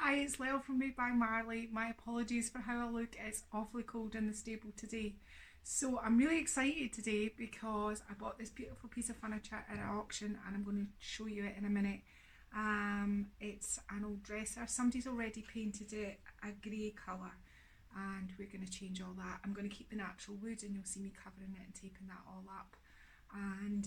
Hi, it's Lil from Made by Marley. My apologies for how I look. It's awfully cold in the stable today. So I'm really excited today because I bought this beautiful piece of furniture at an auction and I'm going to show you it in a minute. It's an old dresser. Somebody's already painted it a grey colour and we're going to change all that. I'm going to keep the natural wood and you'll see me covering it and taping that all up. And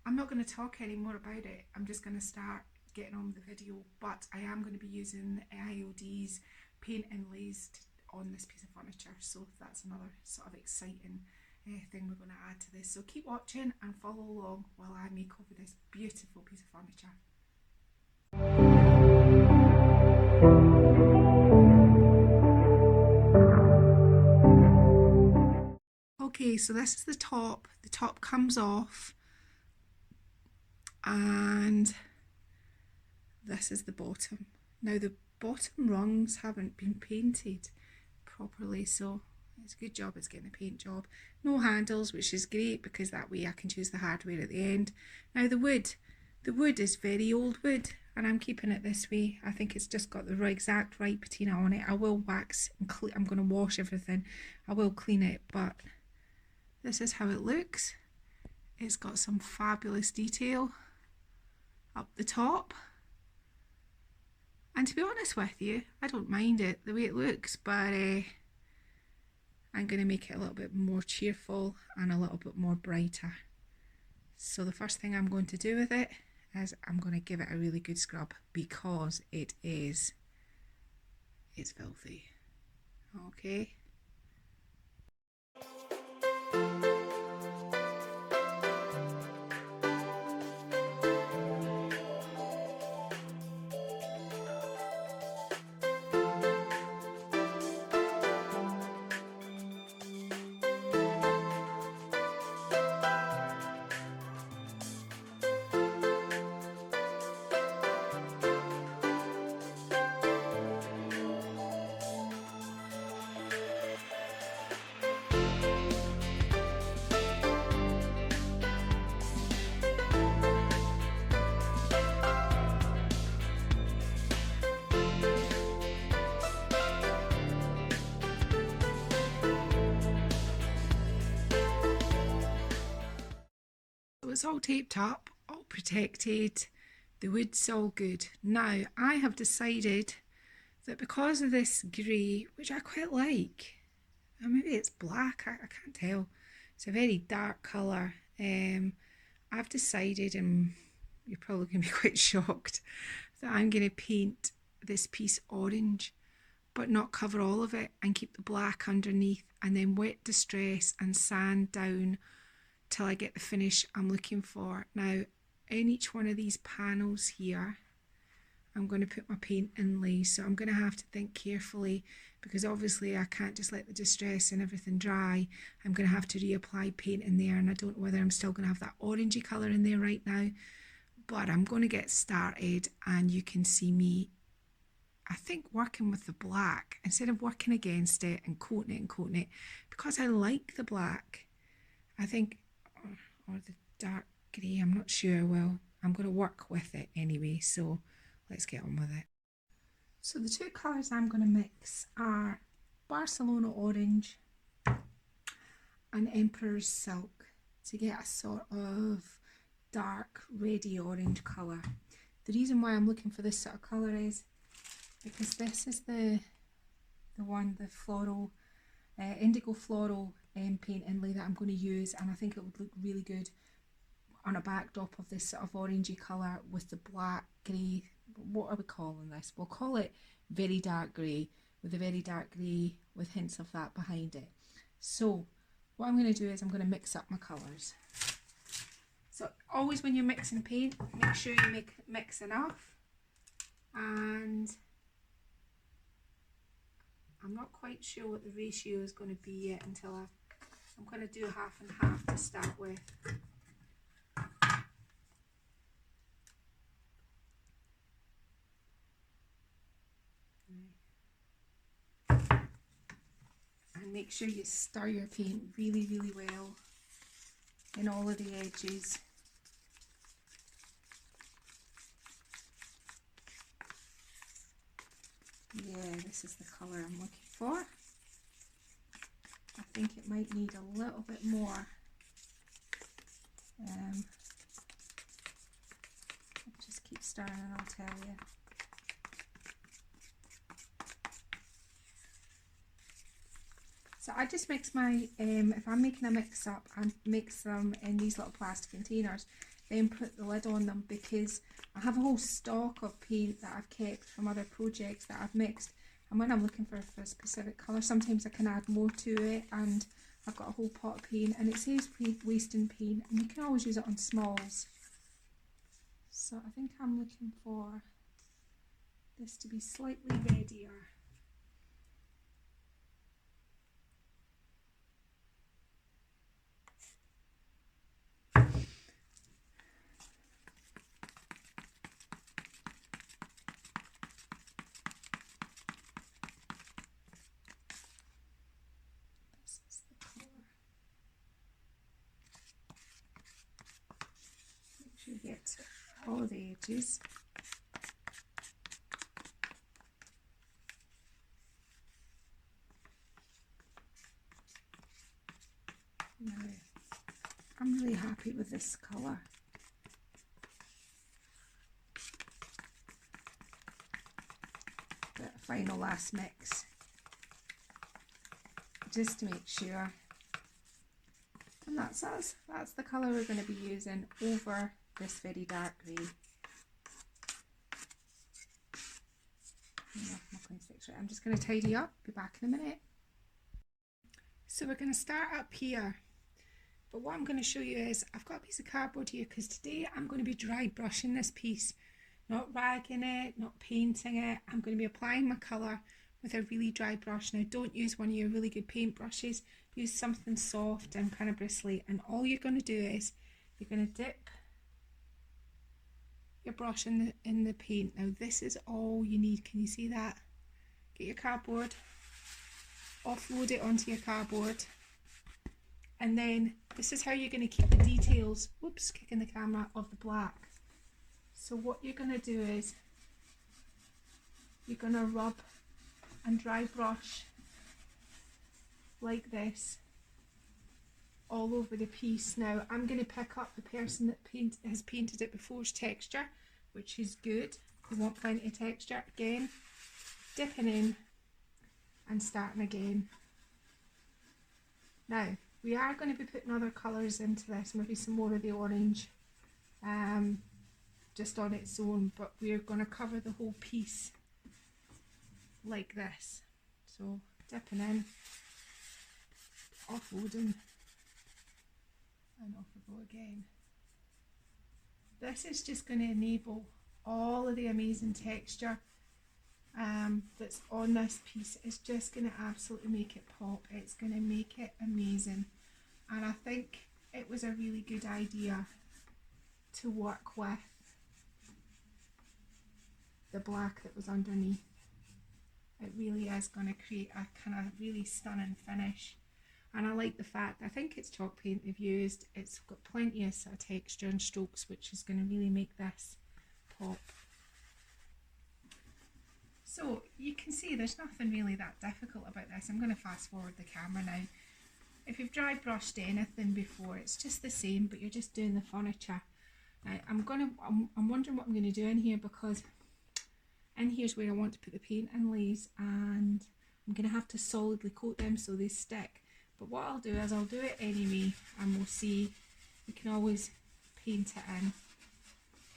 I'm not going to talk any more about it. I'm just going to start getting on with the video, but I am going to be using IOD's paint inlays on this piece of furniture, so that's another sort of exciting thing we're going to add to this. So keep watching and follow along while I make over this beautiful piece of furniture. Okay, so this is the top. The top comes off and this is the bottom. Now the bottom rungs haven't been painted properly, so it's a good job it's getting a paint job. No handles, which is great because that way I can choose the hardware at the end. Now the wood is very old wood and I'm keeping it this way. I think it's just got the exact right patina on it. I will wax and clean, I'm going to wash everything. I will clean it, but this is how it looks. It's got some fabulous detail up the top. And to be honest with you, I don't mind it the way it looks, but I'm going to make it a little bit more cheerful and a little bit more brighter. So the first thing I'm going to do with it is I'm going to give it a really good scrub because it's filthy. Okay. It's all taped up, all protected, the wood's all good. Now I have decided that because of this grey, which I quite like, or maybe it's black, I can't tell, it's a very dark colour, I've decided, and you're probably going to be quite shocked, that I'm going to paint this piece orange but not cover all of it and keep the black underneath and then wet distress and sand down till I get the finish I'm looking for. Now in each one of these panels here I'm going to put my paint inlays, so I'm going to have to think carefully because obviously I can't just let the distress and everything dry. I'm going to have to reapply paint in there and I don't know whether I'm still going to have that orangey colour in there right now, but I'm going to get started and you can see me, I think, working with the black instead of working against it and coating it because I like the black. I think or the dark grey, I'm not sure. Well, I'm going to work with it anyway, so let's get on with it. So the two colours I'm going to mix are Barcelona Orange and Emperor's Silk to get a sort of dark reddy orange colour. The reason why I'm looking for this sort of colour is because this is the floral, indigo floral paint inlay that I'm going to use, and I think it would look really good on a backdrop of this sort of orangey colour with the black grey. What are we calling this? We'll call it very dark grey, with a very dark grey with hints of that behind it. So what I'm going to do is I'm going to mix up my colours. So always when you're mixing paint, make sure you mix enough, and I'm not quite sure what the ratio is going to be yet until I'm going to do half and half to start with. And make sure you stir your paint really, really well in all of the edges. Yeah, this is the colour I'm looking for. I think it might need a little bit more. I'll just keep stirring and I'll tell you. So I just mix my, if I'm making a mix up, I mix them in these little plastic containers, then put the lid on them, because I have a whole stock of paint that I've kept from other projects that I've mixed, and when I'm looking for a specific colour, sometimes I can add more to it, and I've got a whole pot of paint, and it saves wasting paint, and you can always use it on smalls. So I think I'm looking for this to be slightly reddier. Get all the edges. Now, I'm really happy with this colour. The final last mix, just to make sure. And that's us. That's the colour we're going to be using over this very dark grey. I'm just going to tidy up, be back in a minute. So we're going to start up here, but what I'm going to show you is I've got a piece of cardboard here, because today I'm going to be dry brushing this piece, not ragging it, not painting it. I'm going to be applying my colour with a really dry brush. Now, don't use one of your really good paint brushes, use something soft and kind of bristly, and all you're going to do is you're going to dip your brush in the paint. Now this is all you need. Can you see that? Get your cardboard, offload it onto your cardboard, and then this is how you're going to keep the details, whoops, kicking the camera, of the black. So what you're going to do is you're going to rub and dry brush like this all over the piece. Now I'm going to pick up the person that has painted it before's texture, which is good. You want plenty of texture. Again, dipping in and starting again. Now we are going to be putting other colours into this, maybe some more of the orange, just on its own, but we're going to cover the whole piece like this. So dipping in, offloading, and off we go again. This is just going to enable all of the amazing texture that's on this piece. It's just going to absolutely make it pop. It's going to make it amazing, and I think it was a really good idea to work with the black that was underneath. It really is going to create a kind of really stunning finish. And I like the fact, I think it's chalk paint they've used. It's got plenty of sort of texture and strokes, which is going to really make this pop. So you can see there's nothing really that difficult about this. I'm going to fast forward the camera now. If you've dry brushed anything before, it's just the same, but you're just doing the furniture. Now I'm wondering what I'm going to do in here, because in here's where I want to put the paint inlays, and I'm going to have to solidly coat them so they stick. But what I'll do is I'll do it anyway, and we'll see. We can always paint it in.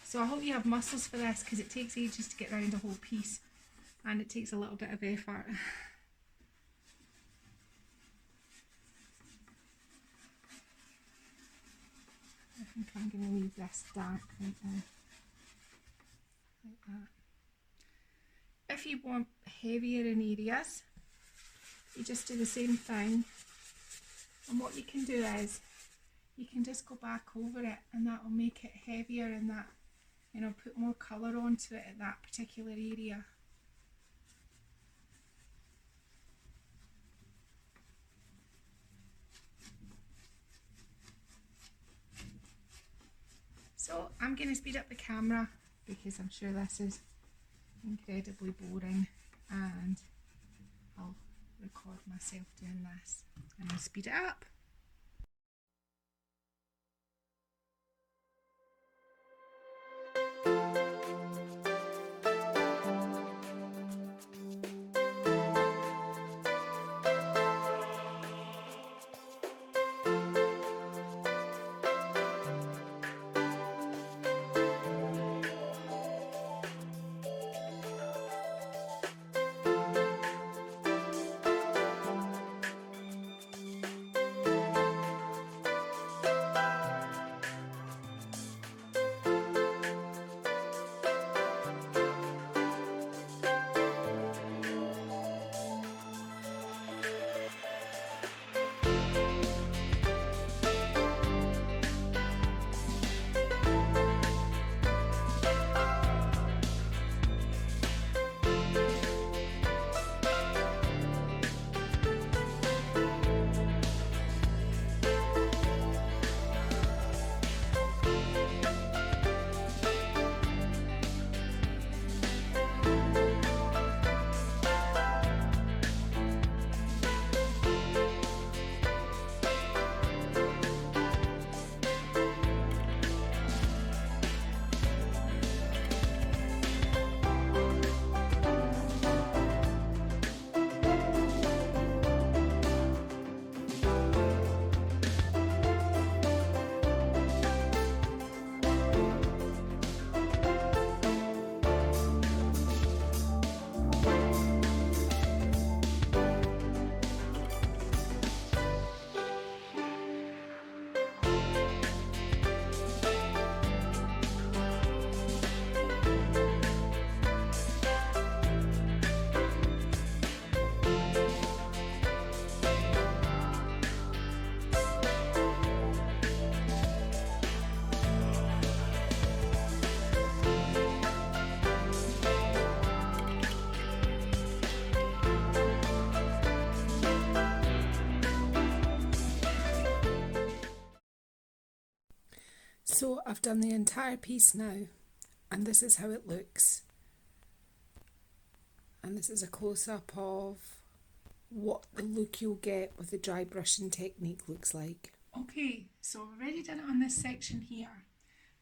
So I hope you have muscles for this, because it takes ages to get around a whole piece, and it takes a little bit of effort. I think I'm going to leave this dark right now, like that. If you want heavier in areas, you just do the same thing, and what you can do is you can just go back over it, and that will make it heavier, and that, you know, put more colour onto it at that particular area. So I'm going to speed up the camera, because I'm sure this is incredibly boring. and I'll record myself doing this and I'll speed it up. So I've done the entire piece now, and this is how it looks. And this is a close-up of what the look you'll get with the dry brushing technique looks like. Okay, so I've already done it on this section here,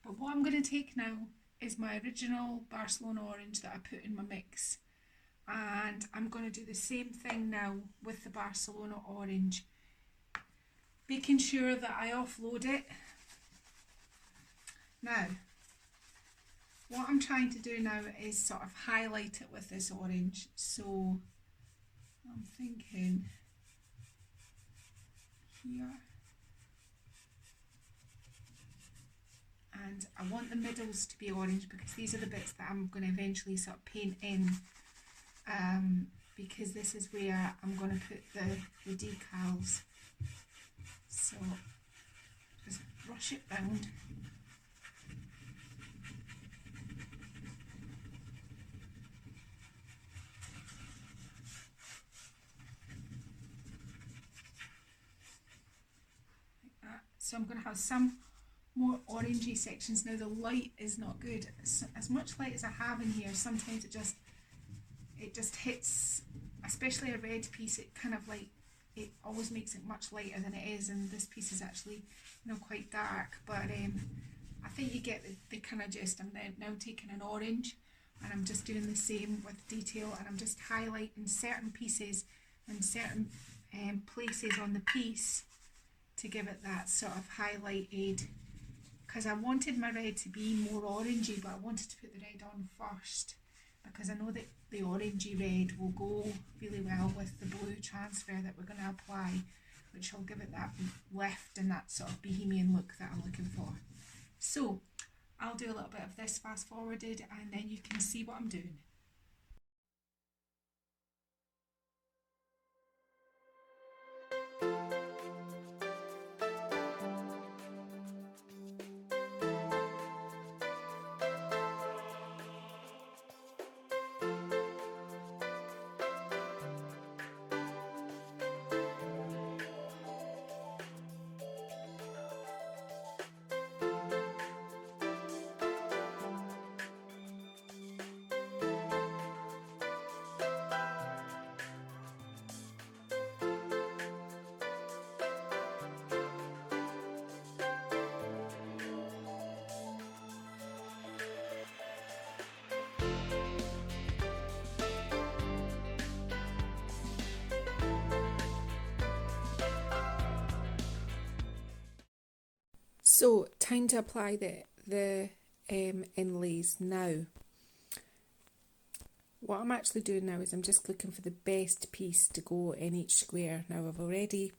but what I'm going to take now is my original Barcelona orange that I put in my mix, and I'm going to do the same thing now with the Barcelona orange, making sure that I offload it. Now, what I'm trying to do now is sort of highlight it with this orange, so I'm thinking here, and I want the middles to be orange because these are the bits that I'm going to eventually sort of paint in, because this is where I'm going to put the decals. So just brush it round. So I'm going to have some more orangey sections. Now the light is not good. As much light as I have in here, sometimes it just hits, especially a red piece, it kind of like, it always makes it much lighter than it is, and this piece is actually, you know, quite dark. But I think you get the kind of gist. I'm now taking an orange and I'm just doing the same with detail, and I'm just highlighting certain pieces and certain places on the piece to give it that sort of highlighted, because I wanted my red to be more orangey, but I wanted to put the red on first because I know that the orangey red will go really well with the blue transfer that we're going to apply, which will give it that lift and that sort of bohemian look that I'm looking for. So I'll do a little bit of this fast forwarded and then you can see what I'm doing. So, time to apply the inlays now. What I'm actually doing now is I'm just looking for the best piece to go in each square. Now I've already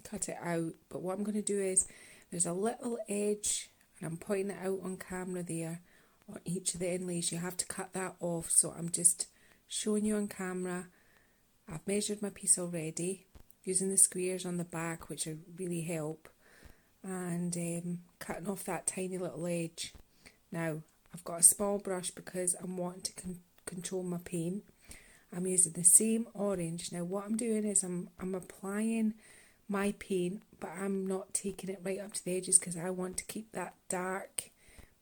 cut it out, but what I'm going to do is there's a little edge, and I'm pointing it out on camera there on each of the inlays. You have to cut that off, so I'm just showing you on camera. I've measured my piece already using the squares on the back, which really help, and cutting off that tiny little edge. Now I've got a small brush because I'm wanting to control my paint. I'm using the same orange. Now what I'm doing is I'm applying my paint, but I'm not taking it right up to the edges because I want to keep that dark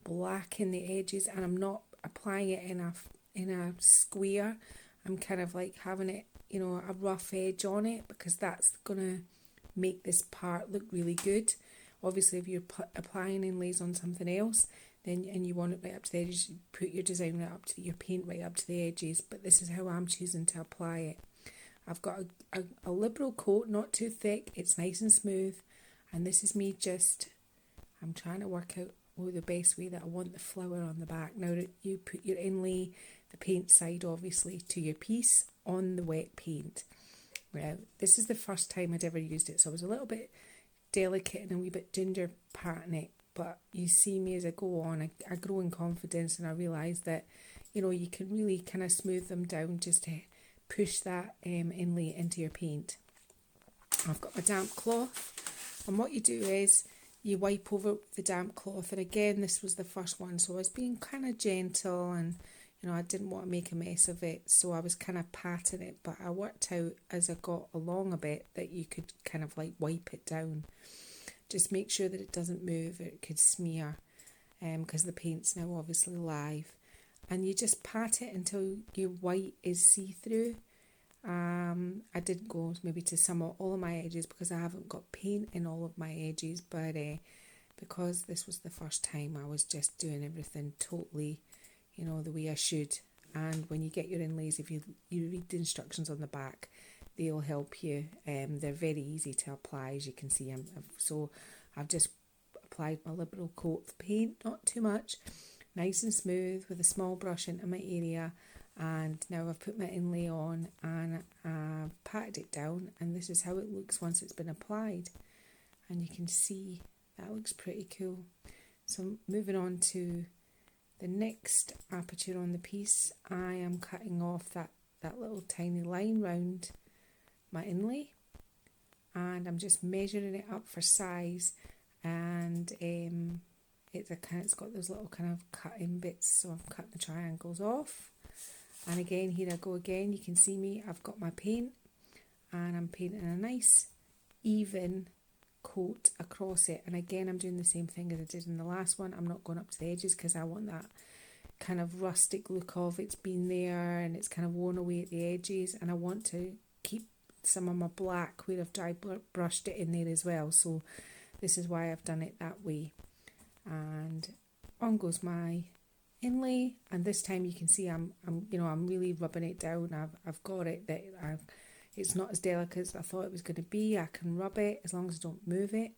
black in the edges, and I'm not applying it in a square. I'm kind of like having it, you know, a rough edge on it, because that's gonna make this part look really good. Obviously if you're applying inlays on something else, then and you want it right up to the edges, you put your design right up to your paint right up to the edges, but this is how I'm choosing to apply it. I've got a liberal coat, not too thick, it's nice and smooth, and this is me just, I'm trying to work out the best way that I want the flower on the back. Now you put your inlay, the paint side obviously, to your piece on the wet paint. Now this is the first time I'd ever used it, so I was a little bit delicate and a wee bit ginger patting it, but you see me as I go on, I grow in confidence, and I realise that, you know, you can really kind of smooth them down just to push that inlay into your paint. I've got my damp cloth, and what you do is you wipe over the damp cloth, and again this was the first one, so I was being kind of gentle, and you know, I didn't want to make a mess of it, so I was kind of patting it, but I worked out as I got along a bit that you could kind of like wipe it down. Just make sure that it doesn't move, or it could smear, because the paint's now obviously live. And you just pat it until your white is see-through. I didn't go maybe to all of my edges because I haven't got paint in all of my edges, but because this was the first time, I was just doing everything totally, you know, the way I should. And when you get your inlays, if you read the instructions on the back, they'll help you. They're very easy to apply, as you can see. So I've just applied my liberal coat of paint, not too much, nice and smooth, with a small brush into my area, and now I've put my inlay on and I've patted it down, and this is how it looks once it's been applied, and you can see that looks pretty cool. So moving on to the next aperture on the piece, I am cutting off that little tiny line round my inlay, and I'm just measuring it up for size, and it's got those little kind of cutting bits, so I've cut the triangles off. And again, here I go again, you can see me, I've got my paint, and I'm painting a nice even coat across it. And again, I'm doing the same thing as I did in the last one. I'm not going up to the edges because I want that kind of rustic look of it's been there and it's kind of worn away at the edges, and I want to keep some of my black where I've dry brushed it in there as well. So this is why I've done it that way. And on goes my inlay, and this time you can see I'm really rubbing it down. I've got it that it's not as delicate as I thought it was going to be. I can rub it as long as I don't move it.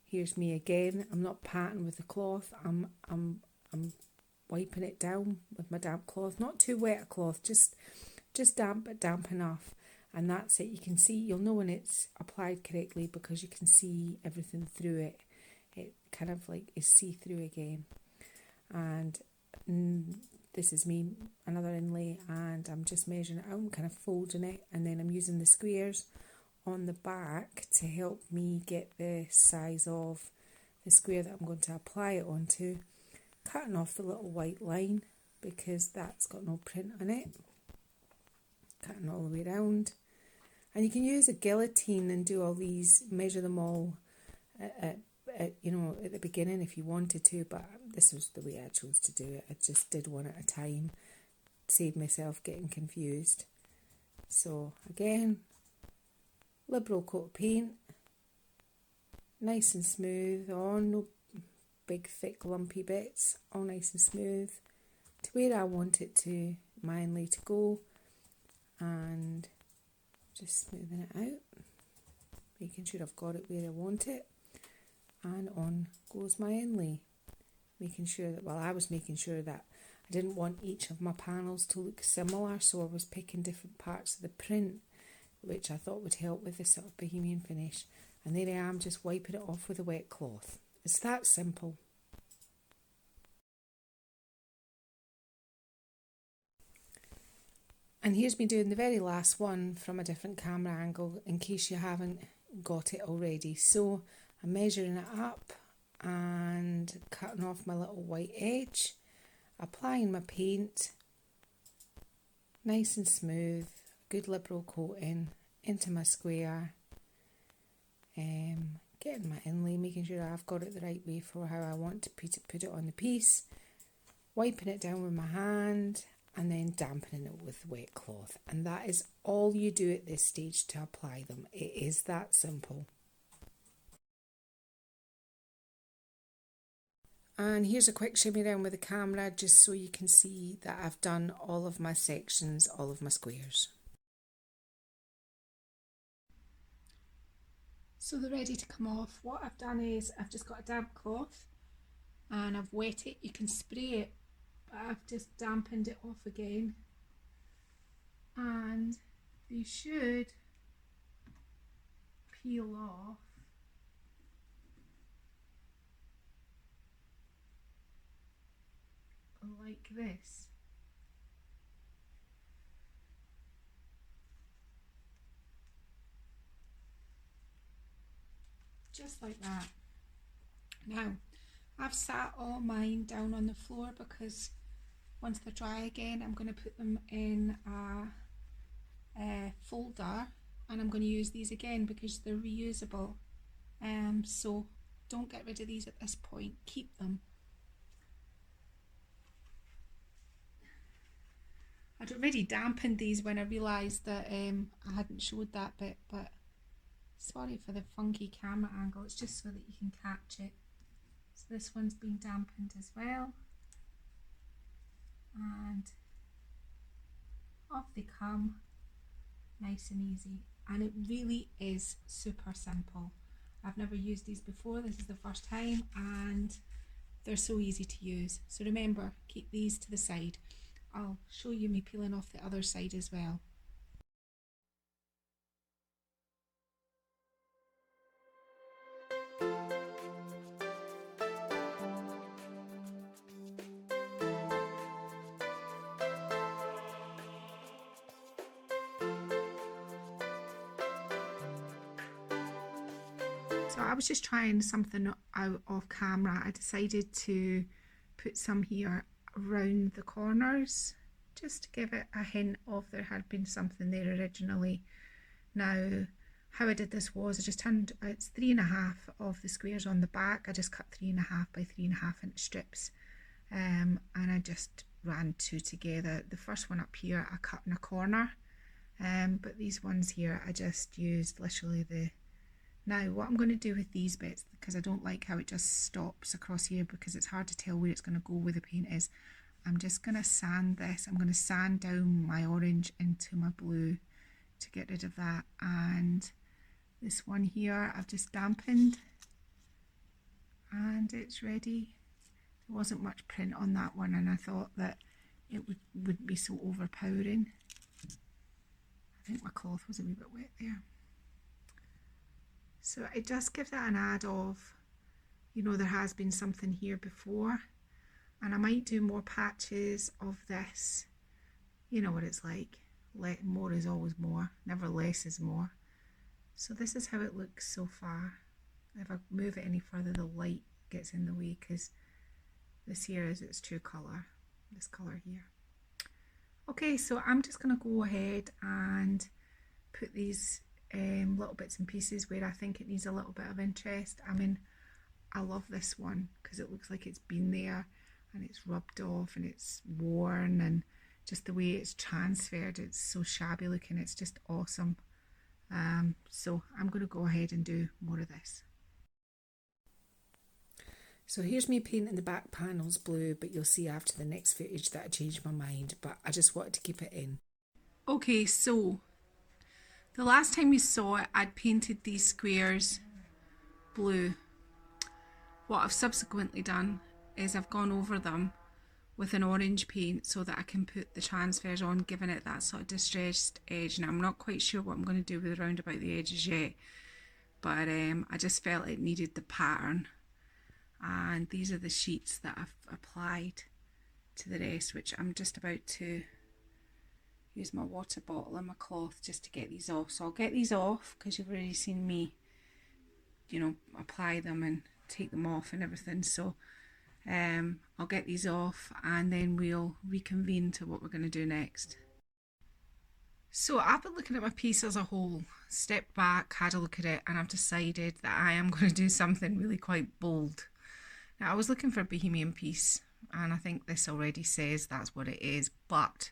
Here's me again. I'm not patting with the cloth. I'm wiping it down with my damp cloth. Not too wet a cloth, just damp, but damp enough. And that's it. You can see, you'll know when it's applied correctly because you can see everything through it. It kind of like is see-through again. And this is me, another inlay, and I'm just measuring it out. I'm kind of folding it, and then I'm using the squares on the back to help me get the size of the square that I'm going to apply it onto. Cutting off the little white line because that's got no print on it. Cutting all the way around. And you can use a guillotine and do all these, measure them all at the beginning if you wanted to, but this was the way I chose to do it. I just did one at a time, save myself getting confused. So again, liberal coat of paint, nice and smooth on, no big thick lumpy bits, all nice and smooth to where I want it to, my inlay to go, and just smoothing it out, making sure I've got it where I want it. And on goes my inlay. Making sure that, well, I was making sure that I didn't want each of my panels to look similar, so I was picking different parts of the print, which I thought would help with this sort of bohemian finish. And there I am, just wiping it off with a wet cloth. It's that simple. And here's me doing the very last one from a different camera angle, in case you haven't got it already. So I'm measuring it up and cutting off my little white edge, applying my paint, nice and smooth, good liberal coating into my square, getting my inlay, making sure I've got it the right way for how I want to put it on the piece, wiping it down with my hand, and then dampening it with wet cloth. And that is all you do at this stage to apply them. It is that simple. And here's a quick shimmy around with the camera, just so you can see that I've done all of my sections, all of my squares. So they're ready to come off. What I've done is I've just got a damp cloth and I've wet it. You can spray it, but I've just dampened it off again. And they should peel off like this. Just like that. Now, I've sat all mine down on the floor because once they're dry again, I'm going to put them in a folder, and I'm going to use these again because they're reusable. So don't get rid of these at this point, keep them. I'd already dampened these when I realised that I hadn't showed that bit, but sorry for the funky camera angle, it's just so that you can catch it. So this one's been dampened as well, and off they come, nice and easy. And it really is super simple. I've never used these before, this is the first time, and they're so easy to use. So remember, keep these to the side. I'll show you me peeling off the other side as well. So I was just trying something out off camera. I decided to put some here around the corners just to give it a hint of there had been something there originally. Now how I did this was I just turned, it's 3.5 of the squares on the back. I just cut 3.5 by 3.5 inch strips, and I just ran 2 together. The first one up here I cut in a corner, but these ones here I just used literally the. Now what I'm going to do with these bits, because I don't like how it just stops across here because it's hard to tell where it's going to go where the paint is, I'm just going to sand this. I'm going to sand down my orange into my blue to get rid of that. And this one here I've just dampened and it's ready. There wasn't much print on that one and I thought that it wouldn't be so overpowering. I think my cloth was a wee bit wet there. So it just gives it an add of, you know, there has been something here before, and I might do more patches of this. You know what it's like, more is always more, never less is more. So this is how it looks so far. If I move it any further the light gets in the way because this here is its true colour, this colour here. Okay, so I'm just going to go ahead and put these little bits and pieces where I think it needs a little bit of interest. I mean, I love this one because it looks like it's been there and it's rubbed off and it's worn, and just the way it's transferred, it's so shabby looking, it's just awesome. So I'm going to go ahead and do more of this. So here's me painting the back panels blue, but you'll see after the next footage that I changed my mind, but I just wanted to keep it in. Okay, so the last time you saw it, I'd painted these squares blue, What I've subsequently done is I've gone over them with an orange paint so that I can put the transfers on, giving it that sort of distressed edge. Now I'm not quite sure what I'm going to do with the round about the edges yet, but I just felt it needed the pattern. And these are the sheets that I've applied to the rest, which I'm just about to use my water bottle and my cloth just to get these off. So I'll get these off because you've already seen me, you know, apply them and take them off and everything. So I'll get these off and then we'll reconvene to what we're going to do next. So I've been looking at my piece as a whole, stepped back, had a look at it, and I've decided that I am going to do something really quite bold. Now I was looking for a bohemian piece, and I think this already says that's what it is, but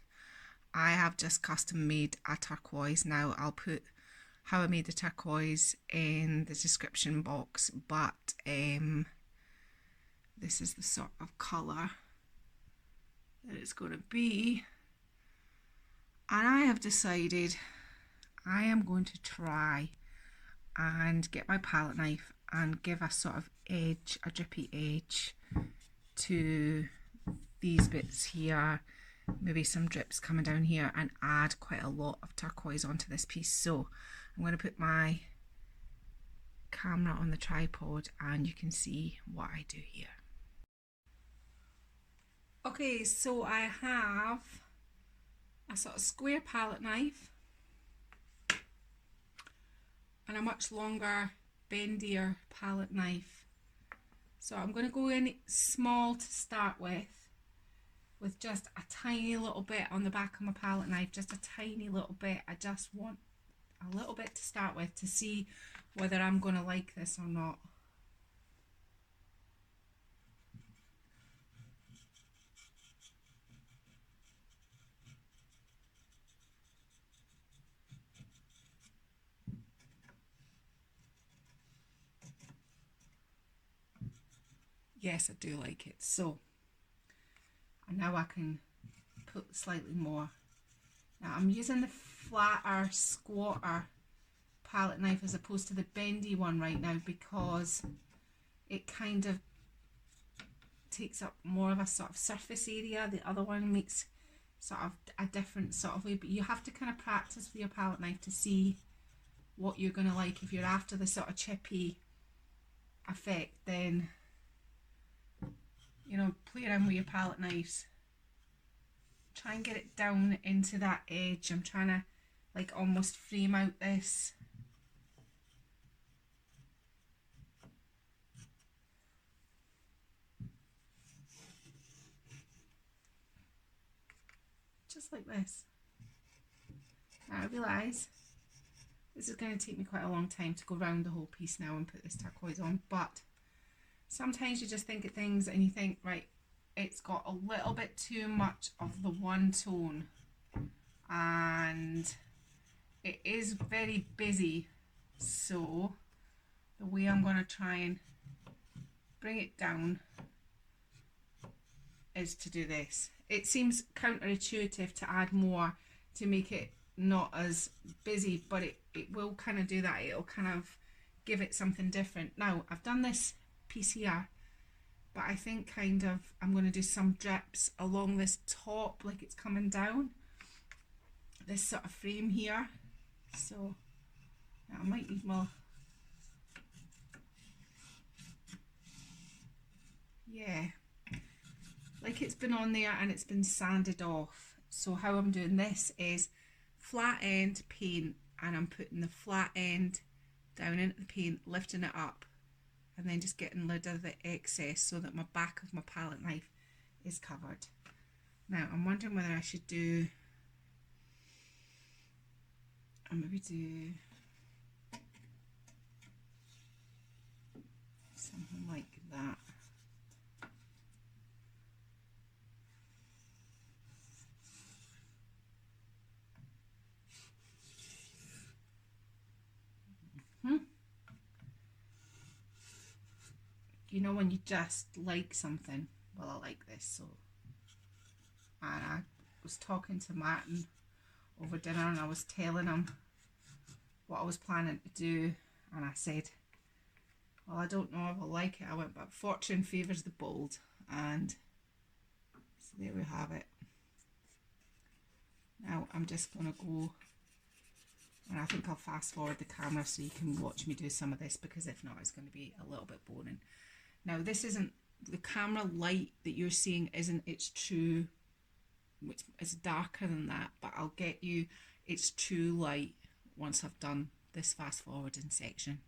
I have just custom made a turquoise. Now I'll put how I made the turquoise in the description box, but this is the sort of colour that it's going to be, and I have decided I am going to try and get my palette knife and give a sort of edge, a drippy edge to these bits here, maybe some drips coming down here, and add quite a lot of turquoise onto this piece. So I'm going to put my camera on the tripod and you can see what I do here. Okay, so I have a sort of square palette knife and a much longer, bendier palette knife. So I'm going to go in small to start with just a tiny little bit on the back of my palette knife, just a tiny little bit. I just want a little bit to start with to see whether I'm going to like this or not. Yes, I do like it. So, and now I can put slightly more. Now I'm using the flatter, squatter palette knife as opposed to the bendy one right now because it kind of takes up more of a sort of surface area. The other one makes sort of a different sort of way, but you have to kind of practice with your palette knife to see what you're going to like. If you're after the sort of chippy effect, then you know, play around with your palette knives. Try and get it down into that edge. I'm trying to like almost frame out this. Just like this. Now I realise this is going to take me quite a long time to go round the whole piece now and put this turquoise on, but sometimes you just think of things and you think, right, it's got a little bit too much of the one tone and it is very busy. So the way I'm going to try and bring it down is to do this. It seems counterintuitive to add more to make it not as busy, but it will kind of do that. It'll kind of give it something different. Now I've done this piece here, but I think kind of I'm going to do some drips along this top, like it's coming down this sort of frame here. So I might need more. Yeah, like it's been on there and it's been sanded off. So how I'm doing this is flat end paint, and I'm putting the flat end down into the paint, lifting it up, and then just getting rid of the excess so that my back of my palette knife is covered. Now I'm wondering whether I should do, or maybe do something like that. You know when you just like something? Well, I like this. So, and I was talking to Martin over dinner and I was telling him what I was planning to do, and I said, Well, I don't know if I'll like it. I went, but fortune favours the bold, and so there we have it. Now I'm just going to go, and I think I'll fast forward the camera so you can watch me do some of this, because if not it's going to be a little bit boring. Now this isn't, the camera light that you're seeing isn't its true, it's darker than that, but I'll get you its true light once I've done this fast forwarding section.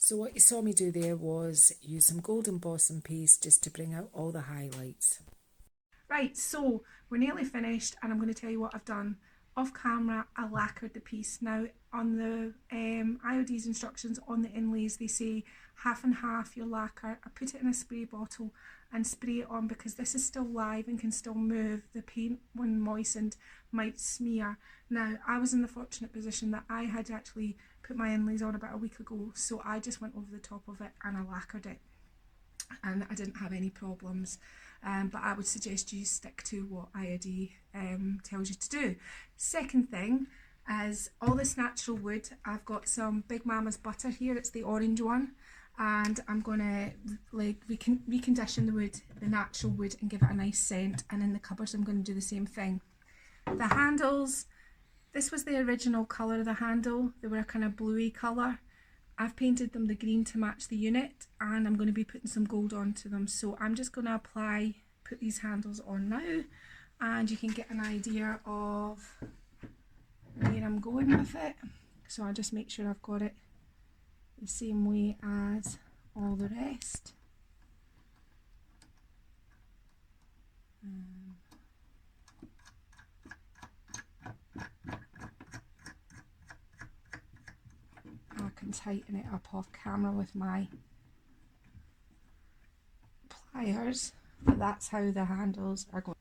So what you saw me do there was use some gold embossing paste just to bring out all the highlights. Right, so we're nearly finished, and I'm going to tell you what I've done. Off camera, I lacquered the piece. Now on the IOD's instructions on the inlays, they say half and half your lacquer. I put it in a spray bottle and spray it on because this is still live and can still move. The paint, when moistened, might smear. Now I was in the fortunate position that I had actually put my inlays on about a week ago, so I just went over the top of it and I lacquered it, and I didn't have any problems. But I would suggest you stick to what IOD tells you to do. Second thing is all this natural wood. I've got some Big Mama's butter here, it's the orange one, and I'm going to like recondition the wood, the natural wood, and give it a nice scent. And in the cupboards I'm going to do the same thing. The handles, this was the original colour of the handle. They were a kind of bluey colour. I've painted them the green to match the unit, and I'm going to be putting some gold onto them. So I'm just going to put these handles on now, and you can get an idea of where I'm going with it. So I'll just make sure I've got it the same way as all the rest. I can tighten it up off camera with my pliers, but that's how the handles are going.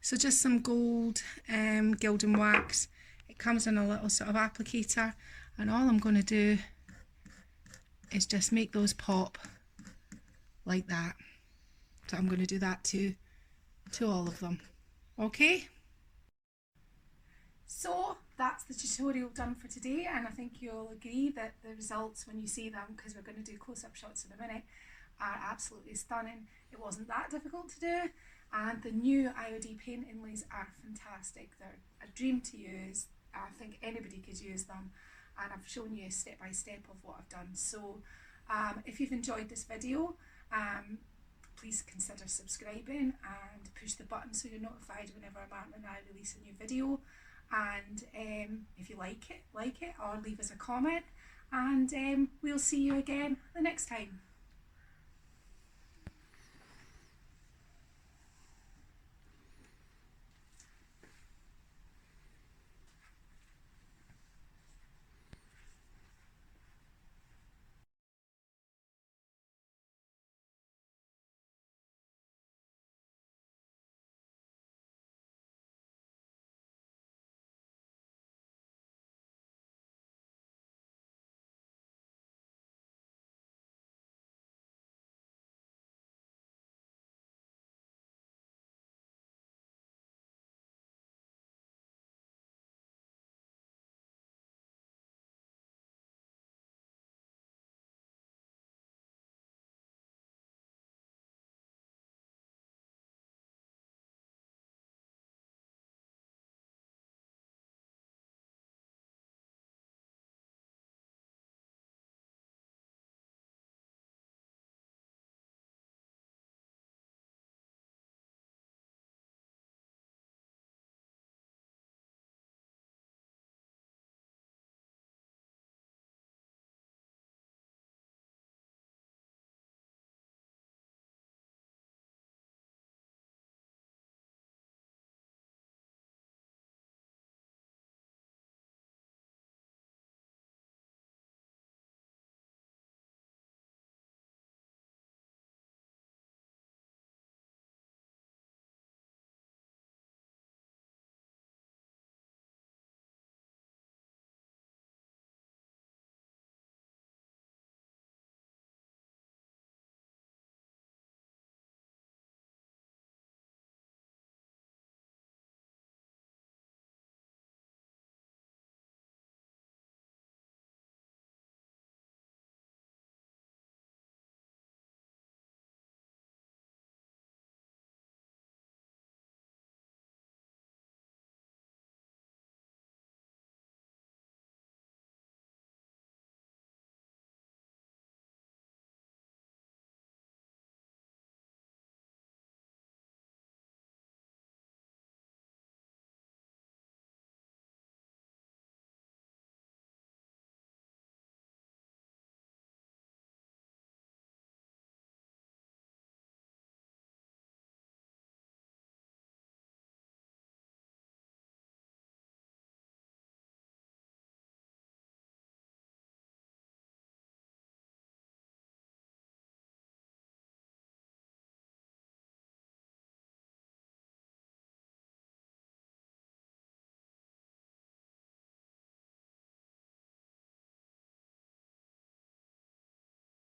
So just some gold gilding wax. It comes in a little sort of applicator, and all I'm going to do is just make those pop like that. So I'm going to do that to all of them. Okay? So that's the tutorial done for today, and I think you'll agree that the results when you see them, because we're going to do close-up shots in a minute, are absolutely stunning. It wasn't that difficult to do, and the new IOD paint inlays are fantastic. They're a dream to use. I think anybody could use them, and I've shown you step by step of what I've done. So if you've enjoyed this video, please consider subscribing and push the button so you're notified whenever Martin and I release a new video. And if you like it, or leave us a comment, and we'll see you again the next time.